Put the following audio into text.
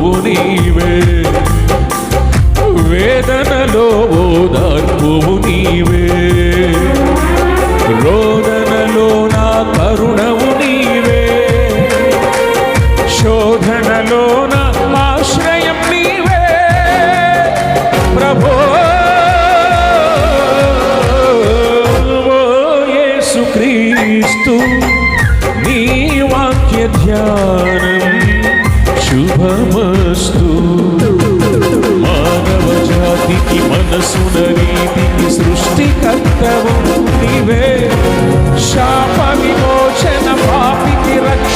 ఆత్మవు నీవే, వేదనలో ఓదార్పువు నీవే, రోదనలో నా కరుణవు నీవే, శోధనలో నా ఆశ్రయం నీవే ప్రభో. యేసుక్రీస్తు నీ వాక్య ధ్యానం శుభమస్తు. మానవ జాతికి మనసున రీతికి సృష్టికర్తవు నీవే, శాప విమోచన పాపికి రక్ష